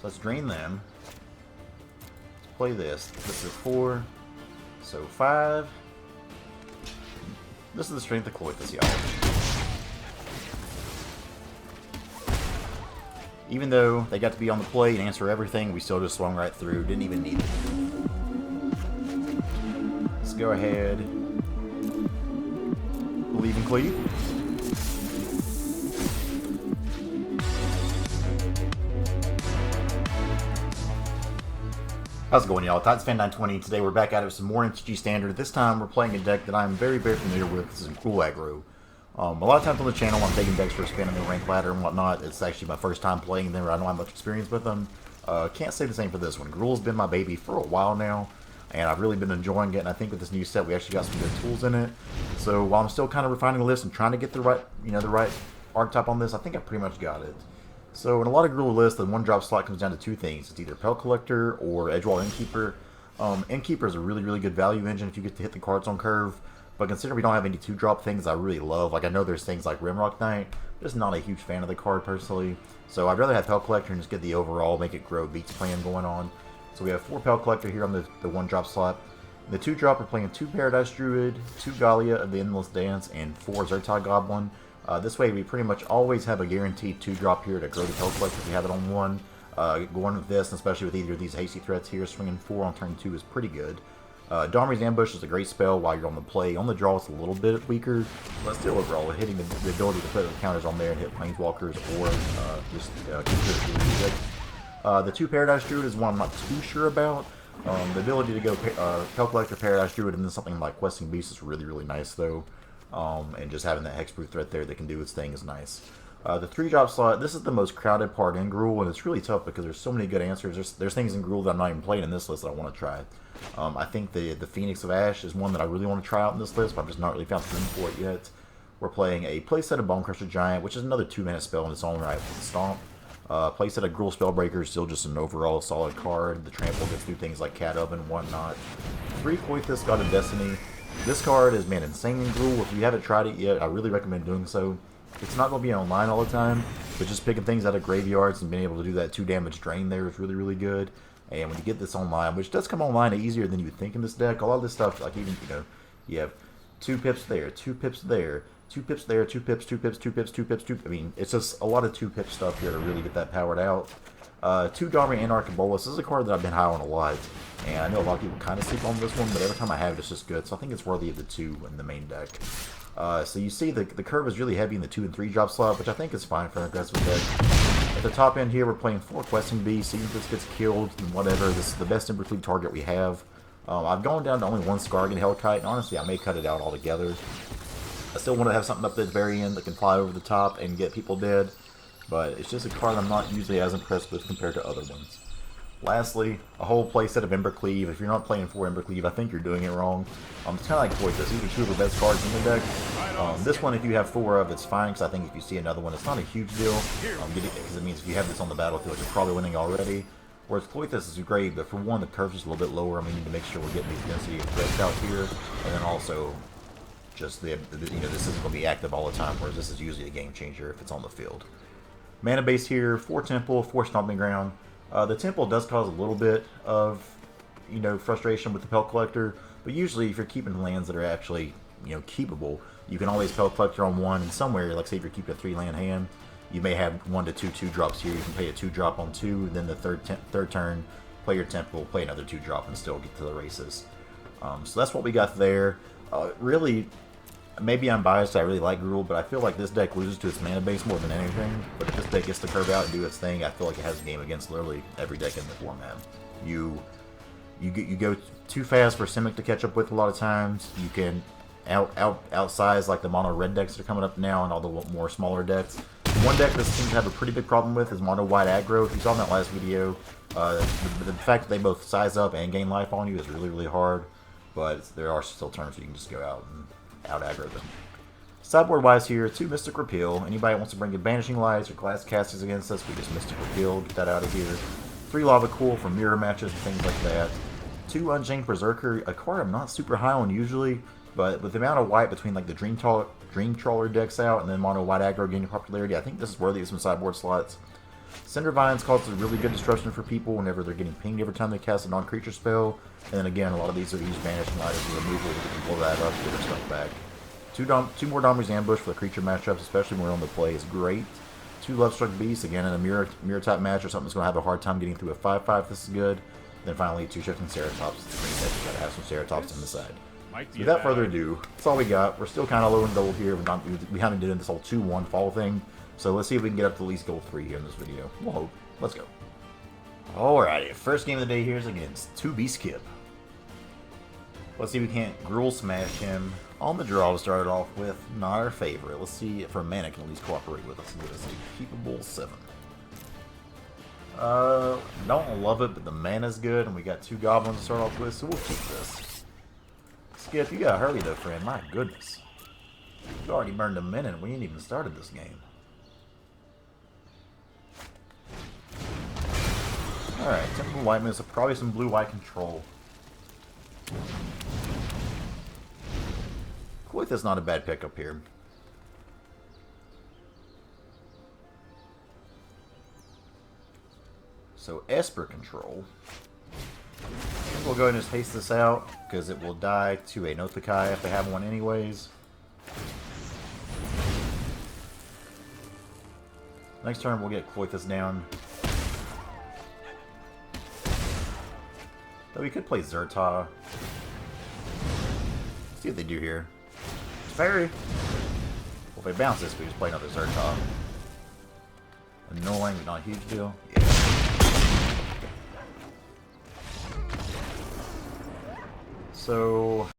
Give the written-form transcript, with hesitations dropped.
let's drain them. Let's play this. This is 4, so 5. This is the strength of Cloythus, y'all. Even though they got to be on the plate and answer everything, we still just swung right through. Didn't even need it. Let's go ahead. Believe in Cleve. How's it going, y'all? TitonsFan920. Today we're back at it with some more MTG Standard. This time we're playing a deck that I'm very, very familiar with. This is Gruul Aggro. A lot of times on the channel I'm taking decks for a spin on the rank ladder and whatnot. It's actually my first time playing them, or I don't have much experience with them. Can't say the same for this one. Gruul's been my baby for a while now, and I've really been enjoying it, and I think with this new set we actually got some good tools in it. So while I'm still kind of refining the list and trying to get the right, the right archetype on this, I think I pretty much got it. So in a lot of Gruul lists, the 1-drop slot comes down to two things. It's either Pellet Collector or Edgewall Innkeeper. Innkeeper is a really, really good value engine if you get to hit the cards on curve. But considering we don't have any 2-drop things I really love, like I know there's things like Rimrock Knight, just not a huge fan of the card personally. So I'd rather have Pellet Collector and just get the overall, make it grow beats plan going on. So we have 4 Pellet Collector here on the 1-drop slot. The 2-drop, we're playing 2 Paradise Druid, 2 Gallia of the Endless Dance, and 4 Zertai Goblin. This way we pretty much always have a guaranteed 2-drop here to grow the Pellet Collector if we have it on 1. Going with this, and especially with either of these hasty threats here, swinging 4 on turn 2 is pretty good. Domri's Ambush is a great spell while you're on the play. On the draw it's a little bit weaker, but still overall hitting the ability to put the counters on there and hit Planeswalkers or just keep it really good. The 2 Paradise Druid is one I'm not too sure about. The ability to go Pellet Collector, Paradise Druid, and then something like Questing Beast is really, really nice though. And just having that hexproof threat there that can do its thing is nice. The 3-drop slot, this is the most crowded part in Gruul, and it's really tough because there's so many good answers. There's things in Gruul that I'm not even playing in this list that I want to try. I think the Phoenix of Ash is one that I really want to try out in this list, but I've just not really found the room for it yet. We're playing a playset of Bonecrusher Giant, which is another 2-mana spell in its own right with the Stomp. Playset of Gruul Spellbreaker is still just an overall solid card. The Trample gets through things like Cat Up and whatnot. 3 Cloythus, God of Destiny. This card is, man, insane in Gruul. If you haven't tried it yet, I really recommend doing so. It's not going to be online all the time, but just picking things out of graveyards and being able to do that 2 damage drain there is really, really good. And when you get this online, which does come online easier than you would think in this deck, a lot of this stuff, like even, you have 2 pips there, 2 pips there, 2 pips there, 2 pips, 2 pips, 2 pips, 2 pips, 2 I mean, it's just a lot of 2 pip stuff here to really get that powered out. 2 Domri Anarch and Bolas. This is a card that I've been high on a lot, and I know a lot of people kind of sleep on this one, but every time I have it, it's just good, so I think it's worthy of the 2 in the main deck. So you see the curve is really heavy in the 2 and 3-drop slot, which I think is fine for an aggressive deck. At the top end here, we're playing 4 Questing Beasts. Even if this gets killed and whatever, this is the best Embercleave target we have. I've gone down to only 1 Skargan Hellkite, and honestly, I may cut it out altogether. I still want to have something up at the very end that can fly over the top and get people dead, but it's just a card I'm not usually as impressed with compared to other ones. Lastly, a whole playset of Embercleave. If you're not playing 4 Embercleave, I think you're doing it wrong. It's kind of like Cloythus. These are 2 of the best cards in the deck. This one, if you have 4 of, it's fine, because I think if you see another one, it's not a huge deal. Because it means if you have this on the battlefield, you're probably winning already. Whereas Cloythus is great, but for one, the curve's just a little bit lower, and we need to make sure we're getting these density of threats out here. And then also, just this isn't going to be active all the time, whereas this is usually a game changer if it's on the field. Mana base here, 4 Temple, 4 Stomping Ground. The Temple does cause a little bit of, frustration with the Pellet Collector, but usually if you're keeping lands that are actually, keepable, you can always Pellet Collector on 1, and somewhere, like say if you're keeping a 3-land hand, you may have 1 to 2 2-drops here. You can play a 2-drop on 2, then the third turn, play your Temple, play another 2-drop, and still get to the races. So that's what we got there. Really, maybe I'm biased, I really like Gruul, but I feel like this deck loses to its mana base more than anything. But if this deck gets to curve out and do its thing, I feel like it has a game against literally every deck in the format. You go too fast for Simic to catch up with a lot of times. You can outsize like the mono red decks that are coming up now and all the more smaller decks. One deck that seems to have a pretty big problem with is mono white aggro. If you saw in that last video, the fact that they both size up and gain life on you is really, really hard. But there are still turns where you can just go out and out-aggro them. Sideboard wise here, 2 Mystic Repeal. Anybody wants to bring in Banishing Lights or Glass Castings against us, we just Mystic Repeal, get that out of here. 3 Lava Cool for mirror matches and things like that. 2 Unchained Berserker, a card I'm not super high on usually, but with the amount of white between like the Dream Trawler decks out and then mono white aggro gaining popularity, I think this is worthy of some sideboard slots. Cinder Vines causes really good disruption for people whenever they're getting pinged every time they cast a non-creature spell. And then again, a lot of these are used Vanishing Light as a removal to can pull that up and get their stuff back. Two more Dominus Ambush for the creature matchups, especially when we're on the play, is great. 2 Lovestruck Beasts, again in a mirror type match or something that's going to have a hard time getting through a 5/5, this is good. Then finally 2 Shifting Ceratops. It's a green deck, you gotta have some Ceratops on the side. So without further ado, that's all we got. We're still kind of low and double here. We haven't done this whole 2-1 fall thing. So let's see if we can get up to at least goal 3 here in this video. We'll hope. Let's go. Alrighty, first game of the day here is against 2B Skip. Let's see if we can't Gruul Smash him on the draw to start it off with. Not our favorite. Let's see if our mana can at least cooperate with us and give us a keepable 7. Don't love it, but the mana's good, and we got 2 goblins to start off with, so we'll keep this. Skip, you gotta hurry though, friend. My goodness. You already burned a minute, and we ain't even started this game. Alright, typical white moves, so probably some blue-white control. Koith's not a bad pickup here. So Esper control. We'll go ahead and just haste this out, because it will die to a Nothikai if they have one anyways. Next turn we'll get Koith's down. Though we could play Zerta. See what they do here. Fairy! Well, if they bounce this, we just play another Zerta. Annoying, but not a huge deal. Yeah. So